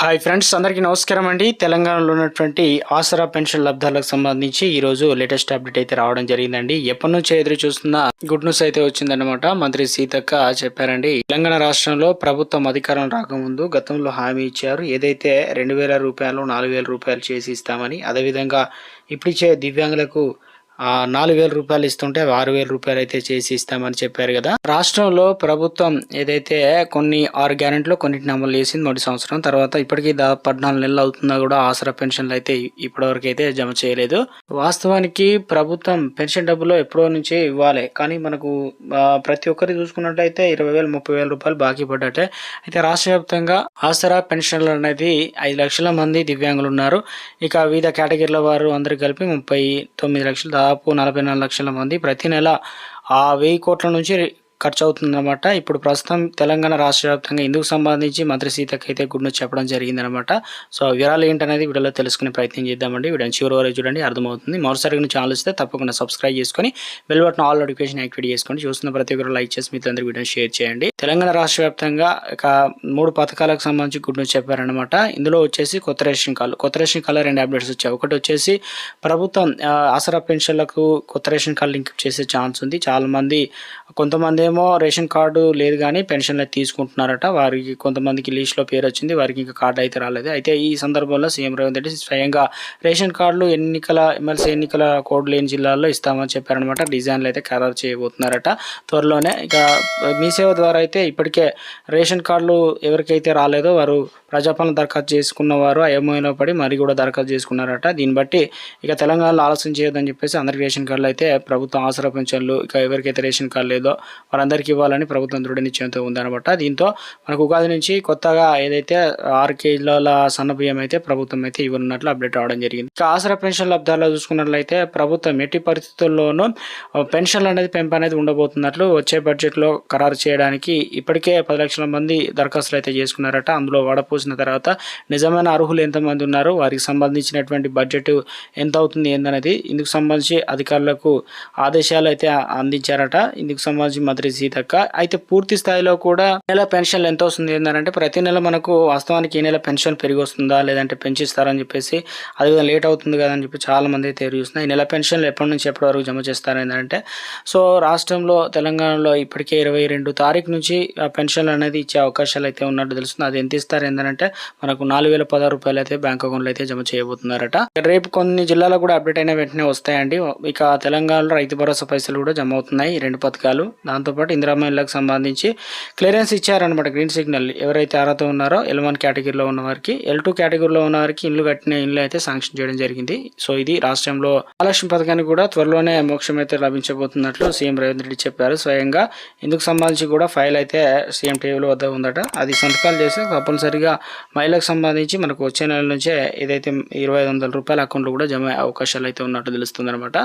Hi friends, అందరికీ నమస్కారం అండి. తెలంగాణలో ఉన్నటువంటి ఆసరా పెన్షన్ లబ్ధాలకు సంబంధించి ఈరోజు లేటెస్ట్ అప్డేట్ అయితే రావడం జరిగిందండి. ఎప్పటి నుంచో ఎదురు చూస్తున్న గుడ్ న్యూస్ అయితే వచ్చిందన్నమాట. మంత్రి సీతక్క చెప్పారండి. తెలంగాణ రాష్ట్రంలో ప్రభుత్వం అధికారం రాకముందు గతంలో హామీ ఇచ్చారు. ఏదైతే 2,000 రూపాయలు 4,000 రూపాయలు చేసి ఇస్తామని, అదేవిధంగా ఇప్పుడిచ్చే దివ్యాంగులకు 4,000 రూపాయలు ఇస్తుంటే 6,000 రూపాయలు అయితే చేసి ఇస్తామని చెప్పారు కదా. రాష్ట్రంలో ప్రభుత్వం ఏదైతే కొన్ని 6 గ్యారెంటీలో కొన్నిటిని అమలు చేసింది మొదటి సంవత్సరం. తర్వాత ఇప్పటికీ 14 నెలలు అవుతున్నా కూడా ఆసరా పెన్షన్లు అయితే ఇప్పటివరకు అయితే జమ చేయలేదు. వాస్తవానికి ప్రభుత్వం పెన్షన్ డబ్బులు ఎప్పుడో నుంచే ఇవ్వాలి, కానీ మనకు ప్రతి ఒక్కరి చూసుకున్నట్లయితే 20,000 30,000 రూపాయలు బాకీ పడ్డట్టే. అయితే రాష్ట్ర వ్యాప్తంగా ఆసరా పెన్షన్లు అనేది 5 లక్షల మంది దివ్యాంగులు ఉన్నారు. ఇక వివిధ కేటగిరీల వారు అందరూ కలిపి 39 లక్షలు, దాదాపు 44 లక్షల మంది ప్రతి నెల 1000 కోట్ల నుంచి ఖర్చు అవుతుందన్నమాట. ఇప్పుడు ప్రస్తుతం తెలంగాణ రాష్ట్ర వ్యాప్తంగా ఇందుకు సంబంధించి మంత్రి సీతక్క అయితే గుడ్ న్యూస్ చెప్పడం జరిగిందనమాట. సో వివరాలు ఏంటనేది వీడియోలో తెలుసుకునే ప్రయత్నం చేద్దామండి. వీడియోని చివరి వరకు చూడండి, అర్థమవుతుంది. మరోసారి ఛానల్ ఇస్తే తప్పకుండా సబ్స్క్రైబ్ చేసుకొని bell button all notification activate చేసుకోండి. చూస్తున్న ప్రతి ఒక్కరు లైక్ చేసి మీ అందరి వీడియోని షేర్ చేయండి. తెలంగాణ రాష్ట్ర వ్యాప్తంగా ఇక 3 పథకాలకు సంబంధించి గుడ్ న్యూస్ చెప్పారనమాట. ఇందులో వచ్చేసి కొత్త రేషన్ కార్డులో 2 అప్డేట్స్ వచ్చాయి. ఒకటి వచ్చేసి ప్రభుత్వం ఆసరా పెన్షన్లకు కొత్త రేషన్ కార్డు లింక్ చేసే ఛాన్స్ ఉంది. చాలా మంది, కొంతమంది ఏమో రేషన్ కార్డు లేదు కానీ పెన్షన్లు తీసుకుంటున్నారట. వారికి కొంతమందికి లిస్టులో పేరు వచ్చింది, వారికి ఇంకా కార్డు అయితే రాలేదు. అయితే ఈ సందర్భంలో సీఎం రేవంత్ రెడ్డి స్వయంగా రేషన్ కార్డులు ఎమ్మెల్సీ ఎన్నికల కోడ్ లేని జిల్లాల్లో ఇస్తామని చెప్పారనమాట. డిజైన్లు అయితే ఖరారు చేయబోతున్నారట త్వరలోనే. ఇక మీ సేవ ద్వారా అయితే ఇప్పటికే రేషన్ కార్డులు ఎవరికైతే రాలేదో వారు ప్రజాపాలన దరఖాస్తు చేసుకున్న వారు అయోమయంలో పడి మరి కూడా దరఖాస్తు చేసుకున్నారట. దీన్ని బట్టి ఇక తెలంగాణలో ఆలస్యం చేయొద్దని చెప్పేసి అందరికి రేషన్ కార్డులు అయితే ప్రభుత్వం ఆసరా పెన్షన్లు ఇక ఎవరికైతే రేషన్ కార్డు లేదో వారందరికీ ఇవ్వాలని ప్రభుత్వం దృఢ నిశ్చయంతో ఉందన్నమాట. దీంతో మనకు ఉగాది నుంచి కొత్తగా ఏదైతే 6 కేజీల సన్న బియ్యం అయితే ప్రభుత్వం అయితే ఇవ్వనున్నట్లు అప్డేట్ అవడం జరిగింది. ఇక ఆసరా పెన్షన్ లబ్ధాల్లో చూసుకున్నట్లయితే ప్రభుత్వం ఎట్టి పరిస్థితుల్లోనూ పెన్షన్లు అనేది పెంపు అనేది ఉండబోతున్నట్లు వచ్చే బడ్జెట్లో ఖరారు చేయడానికి ఇప్పటికే 10 లక్షల మంది దరఖాస్తులు అయితే చేసుకున్నారట. అందులో వడపోసిన తర్వాత నిజమైన అర్హులు ఎంతమంది ఉన్నారు, వారికి సంబంధించినటువంటి బడ్జెట్ ఎంత అవుతుంది ఏందనేది ఇందుకు సంబంధించి అధికారులకు ఆదేశాలు అయితే అందించారట. ఇందుకు సంబంధించి మంత్రి సీతక్క అయితే పూర్తి స్థాయిలో కూడా నెల పెన్షన్లు ఎంత వస్తుంది ఏంటంటే ప్రతి నెల మనకు వాస్తవానికి ఈ నెల పెన్షన్ పెరిగి వస్తుందా లేదంటే పెంచిస్తారని చెప్పేసి అది లేట్ అవుతుంది కదా అని చెప్పి చాలా మంది అయితే చూస్తున్నారు. ఈ నెల పెన్షన్లు ఎప్పటి నుంచి ఎప్పటి వరకు జమ చేస్తారు ఏంటంటే, సో రాష్ట్రంలో తెలంగాణలో ఇప్పటికే 22 తారీఖు నుంచి పెన్షన్లు అనేది ఇచ్చే అవకాశాలు అయితే ఉన్నట్టు తెలుస్తుంది. అది ఎంత ఇస్తారు ఏంటంటే మనకు 4,016 రూపాయలు అయితే బ్యాంక్ అకౌంట్లో అయితే జమ చేయబోతున్నారట. రేపు కొన్ని జిల్లాలో కూడా అప్డేట్ అయిన వెంటనే వస్తాయండి. ఇక తెలంగాణలో రైతు భరోసా పైసలు కూడా జమ అవుతున్నాయి, 2 పథకాలు. దాంతోపాటు ఇందిరమ్మ ఇళ్లకు సంబంధించి క్లియరెన్స్ ఇచ్చారనమాట, గ్రీన్ సిగ్నల్. ఎవరైతే అర్హత ఉన్నారో L1 కేటగిరీలో ఉన్న వారికి, L2 కేటగిరీలో ఉన్న వారికి ఇల్లు కట్టిన ఇల్లు అయితే శాంక్షన్ చేయడం జరిగింది. సో ఇది రాష్ట్రంలో మహాలక్ష్మి పథకానికి కూడా త్వరలోనే మోక్షం అయితే లభించబోతున్నట్లు సీఎం రేవంత్ రెడ్డి చెప్పారు స్వయంగా. ఇందుకు సంబంధించి కూడా ఫైల్ అయితే సీఎం టేబుల్ వద్ద ఉందట. అది సంతకాలు చేసి తప్పనిసరిగా మహిళలకు సంబంధించి మనకు వచ్చే నెల నుంచే ఏదైతే 2,500 రూపాయల అకౌంట్లో కూడా జమ అవకాశాలు అయితే ఉన్నట్టు తెలుస్తుంది అనమాట.